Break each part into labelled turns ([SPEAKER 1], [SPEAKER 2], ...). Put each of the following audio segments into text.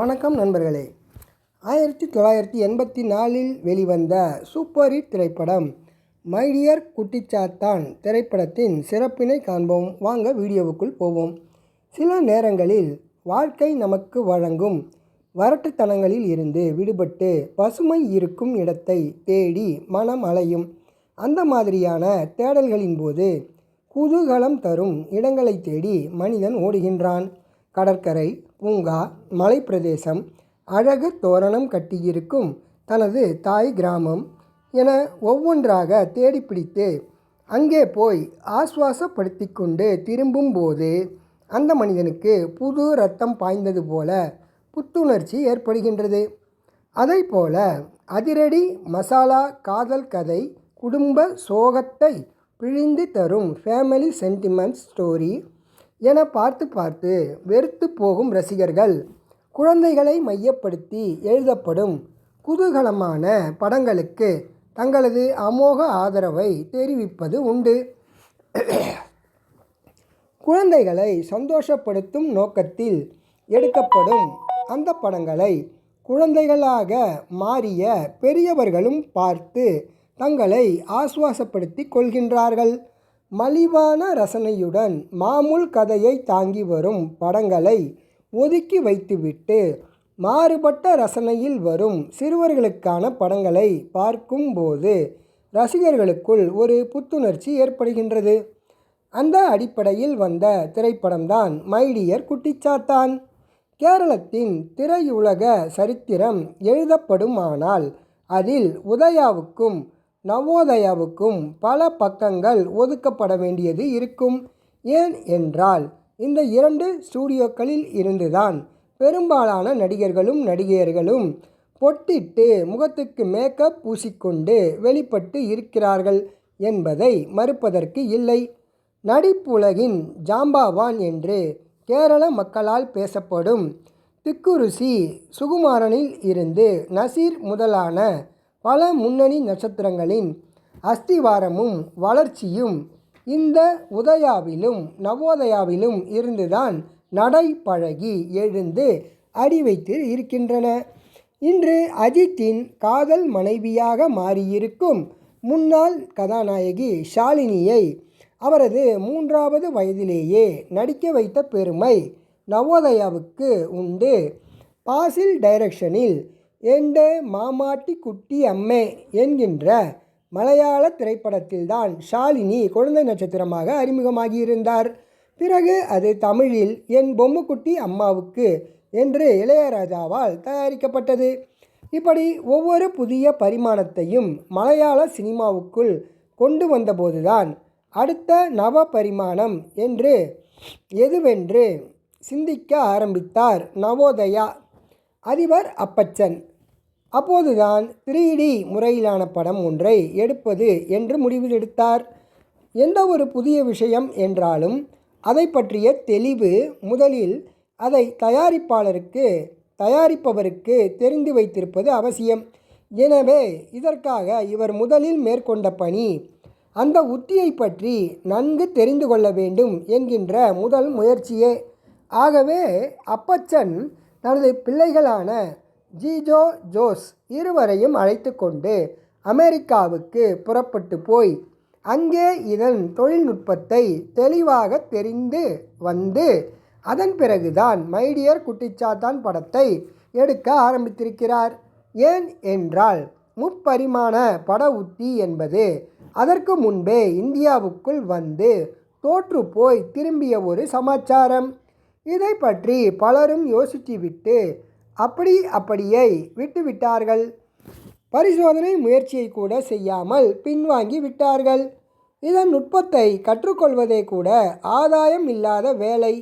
[SPEAKER 1] வணக்கம் நண்பர்களே. 1984 வெளிவந்த சூப்பர் ஹிட் திரைப்படம் மை டியர் குட்டிச்சாத்தான் திரைப்படத்தின் சிறப்பினை காண்போம். வாங்க வீடியோவுக்குள் போவோம். சில நேரங்களில் வாழ்க்கை நமக்கு வழங்கும் வரட்டுத்தனங்களில் இருந்து விடுபட்டு பசுமை இருக்கும் இடத்தை தேடி மனம் அலையும். அந்த மாதிரியான தேடல்களின் போது குதூகலம் தரும் இடங்களை தேடி மனிதன் ஓடுகின்றான். கடற்கரை, பூங்கா, மலைப்பிரதேசம், அழகு தோரணம் கட்டியிருக்கும் தனது தாய் கிராமம் என ஒவ்வொன்றாக தேடிப்பிடித்து அங்கே போய் ஆஸ்வாசப்படுத்தி கொண்டு திரும்பும் போது அந்த மனிதனுக்கு புது ரத்தம் பாய்ந்தது போல புத்துணர்ச்சி ஏற்படுகின்றது. அதை போல அதிரடி மசாலா காதல் கதை குடும்ப சோகத்தை பிழிந்து தரும் ஃபேமிலி சென்டிமெண்ட் ஸ்டோரி என பார்த்து வெறுத்து போகும் ரசிகர்கள் குழந்தைகளை மையப்படுத்தி எழுதப்படும் குதூகலமான படங்களுக்கு தங்களது அமோக ஆதரவை தெரிவிப்பது உண்டு. குழந்தைகளை சந்தோஷப்படுத்தும் நோக்கத்தில் எடுக்கப்படும் அந்த படங்களை குழந்தைகளாக மாறிய பெரியவர்களும் பார்த்து தங்களை ஆசுவாசப்படுத்தி கொள்கின்றார்கள். மலிவான ரசனையுடன் மாமூல் கதையை தாங்கி வரும் படங்களை ஒதுக்கி வைத்துவிட்டு மாறுபட்ட ரசனையில் வரும் சிறுவர்களுக்கான படங்களை பார்க்கும்போது ரசிகர்களுக்குள் ஒரு புத்துணர்ச்சி ஏற்படுகின்றது. அந்த அடிப்படையில் வந்த திரைப்படம்தான் மை டியர் குட்டிச்சாத்தான். கேரளத்தின் திரையுலக சரித்திரம் எழுதப்படுமானால் அதில் உதயாவுக்கும் நவோதயாவுக்கும் பல பக்கங்கள் ஒதுக்கப்பட வேண்டியது இருக்கும். ஏன் என்றால் இந்த இரண்டு ஸ்டூடியோக்களில் இருந்துதான் பெரும்பாலான நடிகர்களும் நடிகையர்களும் பொட்டிட்டு முகத்துக்கு மேக்கப் பூசிக்கொண்டு வெளிப்பட்டு இருக்கிறார்கள் என்பதை மறுப்பதற்கு இல்லை. நடிப்புலகின் ஜாம்பவான் என்று கேரள மக்களால் பேசப்படும் திக்குருசி சுகுமாரனில் இருந்து நசீர் முதலான பல முன்னணி நட்சத்திரங்களின் அஸ்திவாரமும் வளர்ச்சியும் இந்த உதயாவிலும் நவோதயாவிலும் இருந்துதான் நடை பழகி எழுந்து அடி வைத்து இருக்கின்றன. இன்று அஜித்தின் காதல் மனைவியாக மாறியிருக்கும் முன்னாள் கதாநாயகி ஷாலினியை அவரது 3வது வயதிலேயே நடிக்க வைத்த பெருமை நவோதயாவுக்கு உண்டு. பாசில் டைரக்ஷனில் எண்டே மாமாட்டி குட்டி அம்மே என்கின்ற மலையாள திரைப்படத்தில்தான் ஷாலினி குழந்தை நட்சத்திரமாக அறிமுகமாகியிருந்தார். பிறகு அது தமிழில் என் பொம்முக்குட்டி அம்மாவுக்கு என்று இளையராஜாவால் தயாரிக்கப்பட்டது. இப்படி ஒவ்வொரு புதிய பரிமாணத்தையும் மலையாள சினிமாவுக்குள் கொண்டு வந்தபோதுதான் அடுத்த நவ பரிமாணம் என்று எதுவென்று சிந்திக்க ஆரம்பித்தார் நவோதயா அதிபர் அப்பச்சன். அப்போதுதான் 3D முறையிலான படம் ஒன்றை எடுப்பது என்று முடிவு எடுத்தார். எந்த ஒரு புதிய விஷயம் என்றாலும் அதை பற்றிய தெளிவு முதலில் அதை தயாரிப்பவருக்கு தெரிந்து வைத்திருப்பது அவசியம். எனவே இதற்காக இவர் முதலில் மேற்கொண்ட பணி அந்த உத்தியை பற்றி நன்கு தெரிந்து கொள்ள வேண்டும் என்கின்ற முதல் முயற்சியே. ஆகவே அப்பச்சன் தனது பிள்ளைகளான ஜிஜோ ஜோஸ் இருவரையும் அழைத்து கொண்டு அமெரிக்காவுக்கு புறப்பட்டு போய் அங்கே இதன் தொழில்நுட்பத்தை தெளிவாக தெரிந்து வந்து அதன் பிறகுதான் மை டியர் குட்டிச்சாத்தான் படத்தை எடுக்க ஆரம்பித்திருக்கிறார். ஏன் என்றால் முப்பரிமாண பட உத்தி என்பது அதற்கு முன்பே இந்தியாவுக்குள் வந்து தோற்று போய் திரும்பிய ஒரு சமாச்சாரம். இதை பற்றி பலரும் யோசித்துவிட்டு அப்படியை விட்டுவிட்டார்கள். பரிசோதனை முயற்சியை கூட செய்யாமல் பின்வாங்கி விட்டார்கள். இதன் நுட்பத்தை கற்றுக்கொள்வதே கூட ஆதாயம் இல்லாத வேலை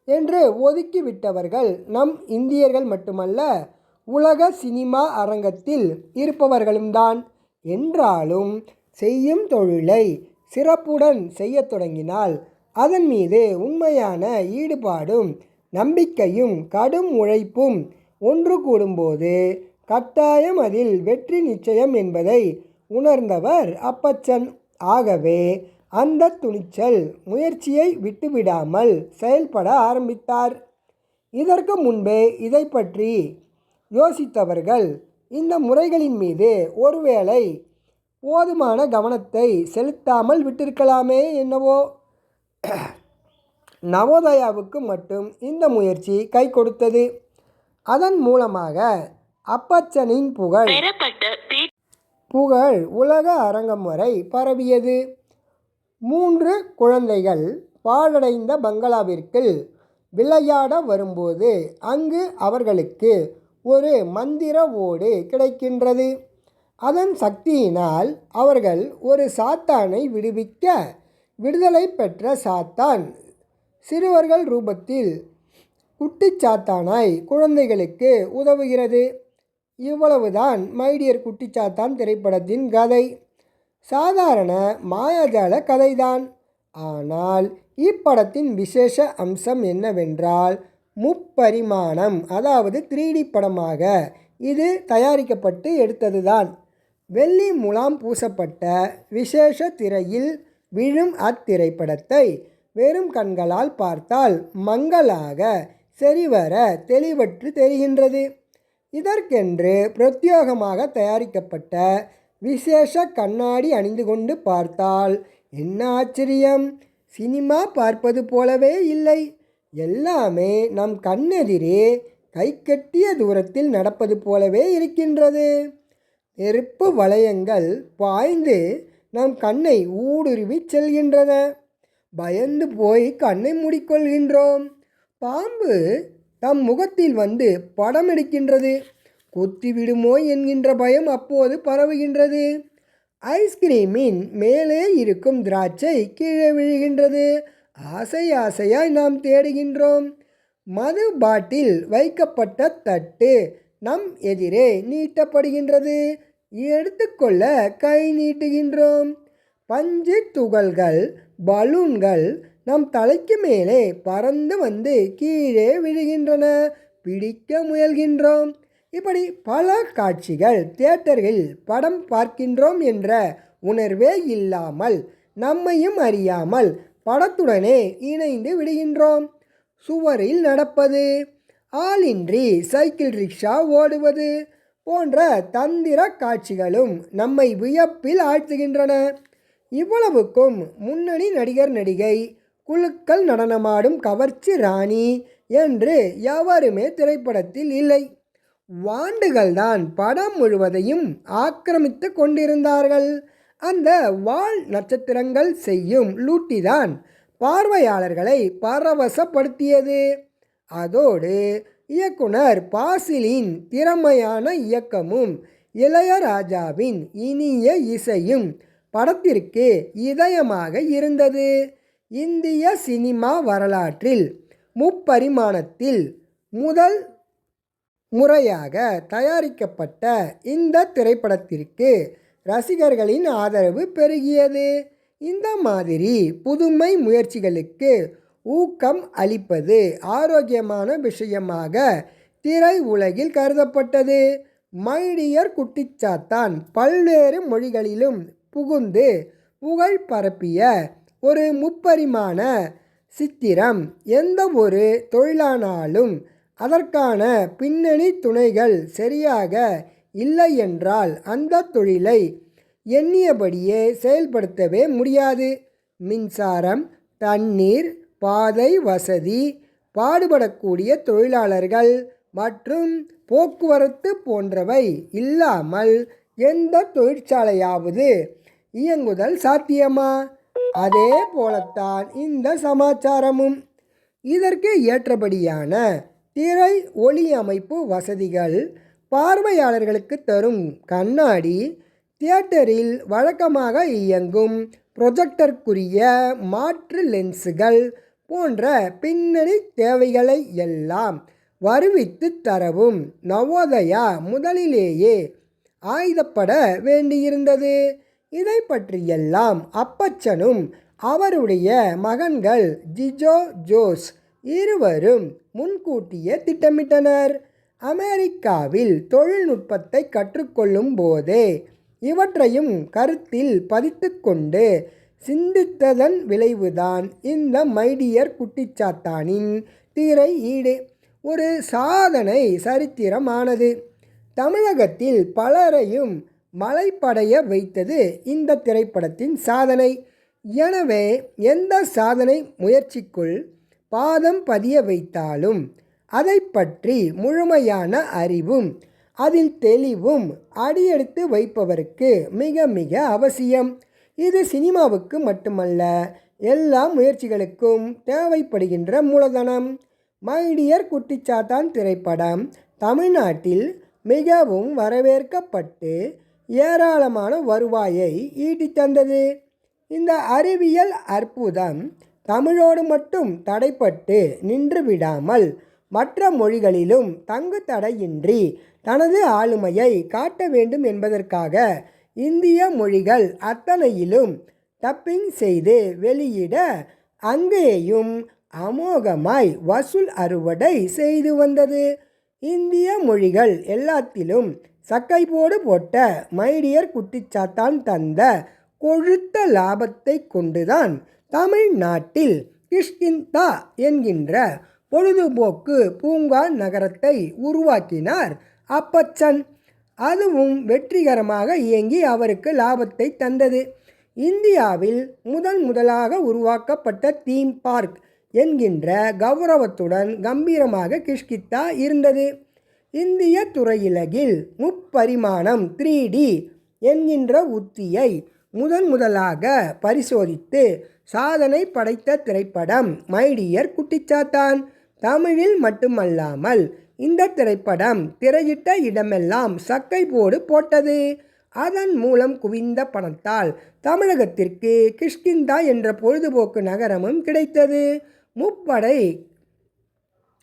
[SPEAKER 1] என்று ஒதுக்கிவிட்டவர்கள் நம் இந்தியர்கள் மட்டுமல்ல, உலக சினிமா அரங்கத்தில் இருப்பவர்களும் தான். என்றாலும் செய்யும் தொழிலை சிறப்புடன் செய்ய தொடங்கினால் அதன் மீது உண்மையான ஈடுபாடும் நம்பிக்கையும் கடும் உழைப்பும் ஒன்று கூடும்போது கட்டாயம் அதில் வெற்றி நிச்சயம் என்பதை உணர்ந்தவர் அப்பச்சன். ஆகவே அந்த துணிச்சல் முயற்சியை விட்டுவிடாமல் செயல்பட ஆரம்பித்தார். இதற்கு முன்பே இதை பற்றி யோசித்தவர்கள் இந்த முறைகளின் மீது ஒருவேளை போதுமான கவனத்தை செலுத்தாமல் விட்டிருக்கலாமே என்னவோ. நவோதயாவுக்கு மட்டும் இந்த முயற்சி கை கொடுத்தது. அதன் மூலமாக அப்பச்சனின் புகழ் உலக அரங்கம் வரை பரவியது. 3 குழந்தைகள் பாழடைந்த பங்களாவிற்கு விளையாட வரும்போது அங்கு அவர்களுக்கு ஒரு மந்திர ஓடு கிடைக்கின்றது. அதன் சக்தியினால் அவர்கள் ஒரு சாத்தானை விடுவிக்க விடுதலை பெற்ற சாத்தான் சிறுவர்கள் ரூபத்தில் குட்டிச்சாத்தானாய் குழந்தைகளுக்கு உதவுகிறது. இவ்வளவுதான் மைடியர் குட்டிச்சாத்தான் திரைப்படத்தின் கதை. சாதாரண மாயாஜால கதைதான். ஆனால் இப்படத்தின் விசேஷ அம்சம் என்னவென்றால் முப்பரிமாணம், அதாவது 3D படமாக இது தயாரிக்கப்பட்டு எடுத்ததுதான். வெள்ளி முலாம் பூசப்பட்ட விசேஷ திரையில் விழும் அத்திரைப்படத்தை வெறும் கண்களால் பார்த்தால் மங்கலாக சரிவர தெளிவற்று தெரிகின்றது. இதற்கென்று பிரத்யேகமாக தயாரிக்கப்பட்ட விசேஷ கண்ணாடி அணிந்து கொண்டு பார்த்தால் என்ன ஆச்சரியம்! சினிமா பார்ப்பது போலவே இல்லை. எல்லாமே நம் கண்ணெதிரே கைக்கட்டிய தூரத்தில் நடப்பது போலவே இருக்கின்றது. நெருப்பு வளையங்கள் பாய்ந்து நம் கண்ணை ஊடுருவி செல்கின்றன. பயந்து போய் கண்ணை மூடிக்கொள்கின்றோம். பாம்பு தம் முகத்தில் வந்து படம் எடுக்கின்றது. கொத்திவிடுமோ என்கின்ற பயம் அப்போது பரவுகின்றது. ஐஸ்கிரீமின் மேலே இருக்கும் திராட்சை கீழே விழுகின்றது. ஆசையாய் நாம் தேடுகின்றோம். மது பாட்டில் வைக்கப்பட்ட தட்டு நம் எதிரே நீட்டப்படுகின்றது. எடுத்துக்கொள்ள கை நீட்டுகின்றோம். பஞ்சு துகள்கள், பலூன்கள் நம் தலைக்கு மேலே பறந்து வந்து கீழே விழுகின்றன. பிடிக்க முயல்கின்றோம். இப்படி பல காட்சிகள். தியேட்டரில் படம் பார்க்கின்றோம் என்ற உணர்வே இல்லாமல் நம்மையும் அறியாமல் படத்துடனே இணைந்து விடுகின்றோம். சுவரில் நடப்பது, ஆளின்றி சைக்கிள் ரிக்ஷா ஓடுவது போன்ற தந்திர காட்சிகளும் நம்மை வியப்பில் ஆழ்த்துகின்றன. இவ்வளவுக்கும் முன்னணி நடிகர் நடிகை குழுக்கள் நடனமாடும் கவர்ச்சி ராணி என்று எவருமே திரைப்படத்தில் இல்லை. வாண்டுகள்தான் படம் முழுவதையும் ஆக்கிரமித்து கொண்டிருந்தார்கள். அந்த வால் நட்சத்திரங்கள் செய்யும் லூட்டிதான் பார்வையாளர்களை பரவசப்படுத்தியது. அதோடு இயக்குனர் பாசிலின் திறமையான இயக்கமும் இளையராஜாவின் இனிய இசையும் படத்திற்கு இதயமாக இருந்தது. இந்திய சினிமா வரலாற்றில் முப்பரிமாணத்தில் முதல் முறையாக தயாரிக்கப்பட்ட இந்த திரைப்படத்திற்கு ரசிகர்களின் ஆதரவு பெருகியது. இந்த மாதிரி புதுமை முயற்சிகளுக்கு ஊக்கம் அளிப்பது ஆரோக்கியமான விஷயமாக திரை உலகில் கருதப்பட்டது. மைடியர் குட்டிச்சாத்தான் பல்வேறு மொழிகளிலும் புகுந்து புகழ் பரப்பிய ஒரு முப்பரிமாண சித்திரம். எந்த ஒரு தொழிலானாலும் அதற்கான பின்னணி துணைகள் சரியாக இல்லை என்றால் அந்த தொழிலை எண்ணியபடியே செயல்படுத்தவே முடியாது. மின்சாரம், தண்ணீர், பாதை வசதி, பாடுபடக்கூடிய தொழிலாளர்கள் மற்றும் போக்குவரத்து போன்றவை இல்லாமல் எந்த தொழிற்சாலையாவது இயங்குதல் சாத்தியமா? அதே போலத்தான் இந்த சமாச்சாரமும். இதற்கு ஏற்றபடியான திரை ஒளி அமைப்பு வசதிகள், பார்வையாளர்களுக்கு தரும் கண்ணாடி, தியேட்டரில் வழக்கமாக இயங்கும் ப்ரொஜெக்டருக்குரிய மாற்று லென்ஸுகள் போன்ற பின்னணி தேவைகளை எல்லாம் வருவித்து தரவும் நவோதயா முதலிலேயே ஆயுதப்பட வேண்டியிருந்தது. இதை பற்றியெல்லாம் அப்பச்சனும் அவருடைய மகன்கள் ஜிஜோ ஜோஸ் இருவரும் முன்கூட்டியே திட்டமிட்டனர். அமெரிக்காவில் தொழில்நுட்பத்தை கற்றுக்கொள்ளும் போதே இவற்றையும் கருத்தில் பதித்து கொண்டு சிந்தித்ததன் விளைவுதான் இந்த மைடியர் குட்டிச்சாத்தானின் திரை ஈடு. ஒரு சாதனை சரித்திரமானது. தமிழகத்தில் பலரையும் மலைப்படைய வைத்தது இந்த திரைப்படத்தின் சாதனை. எனவே எந்த சாதனை முயற்சிக்குள் பாதம் பதிய வைத்தாலும் அதை பற்றி முழுமையான அறிவும் அதில் தெளிவும் அடியெடுத்து வைப்பவருக்கு மிக மிக அவசியம். இது சினிமாவுக்கு மட்டுமல்ல, எல்லா முயற்சிகளுக்கும் தேவைப்படுகின்ற மூலதனம். மை டியர் குட்டிச்சாத்தான் திரைப்படம் தமிழ்நாட்டில் மிகவும் வரவேற்கப்பட்டு ஏராளமான வருவாயை ஈட்டித் தந்தது. இந்த அறிவியல் அற்புதம் தமிழோடு மட்டும் தடைப்பட்டு நின்று விடாமல் மற்ற மொழிகளிலும் தங்கு தடையின்றி தனது ஆளுமையை காட்ட வேண்டும் என்பதற்காக இந்திய மொழிகள் அத்தனையிலும் டப்பிங் செய்து வெளியிட அங்கேயும் அமோகமாய் வசூல் அறுவடை செய்து வந்தது. இந்திய மொழிகள் எல்லாத்திலும் சக்கை போட்ட மை டியர் குட்டிச்சாத்தான் தந்த கொழுத்த லாபத்தை கொண்டுதான் தமிழ்நாட்டில் கிஷ்கிந்தா என்கின்ற பொழுதுபோக்கு பூங்கா நகரத்தை உருவாக்கினார் அப்பச்சன். அதுவும் வெற்றிகரமாக இயங்கி அவருக்கு லாபத்தை தந்தது. இந்தியாவில் முதலாக உருவாக்கப்பட்ட தீம் பார்க் என்கின்ற கௌரவத்துடன் கம்பீரமாக கிஷ்கிந்தா இருந்தது. இந்திய திரையுலகில் முப்பரிமாணம் 3D என்கின்ற உத்தியை முதலாக பரிசோதித்து சாதனை படைத்த திரைப்படம் மை டியர் குட்டிச்சாத்தான். தமிழில் மட்டுமல்லாமல் இந்த திரைப்படம் திரையிட்ட இடமெல்லாம் சக்கை போட்டது. அதன் மூலம் குவிந்த பணத்தால் தமிழகத்திற்கு கிஷ்கிந்தா என்ற பொழுதுபோக்கு நகரமும் கிடைத்தது.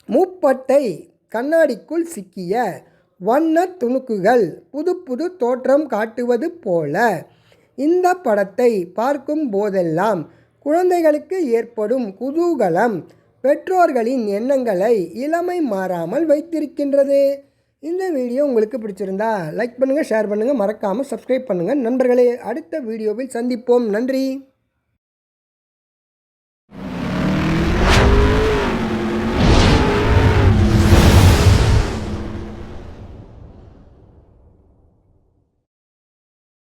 [SPEAKER 1] முப்பட்டை கண்ணாடிக்குள் சிக்கிய வண்ண துணுக்குகள் புது தோற்றம் காட்டுவது போல இந்த படத்தை பார்க்கும் போதெல்லாம் குழந்தைகளுக்கு ஏற்படும் குதூகலம் பெற்றோர்களின் எண்ணங்களை இளமை மாறாமல் வைத்திருக்கின்றது. இந்த வீடியோ உங்களுக்கு பிடிச்சிருந்தா லைக் பண்ணுங்கள், ஷேர் பண்ணுங்கள், மறக்காமல் சப்ஸ்கிரைப் பண்ணுங்கள் நண்பர்களே. அடுத்த வீடியோவில் சந்திப்போம். நன்றி.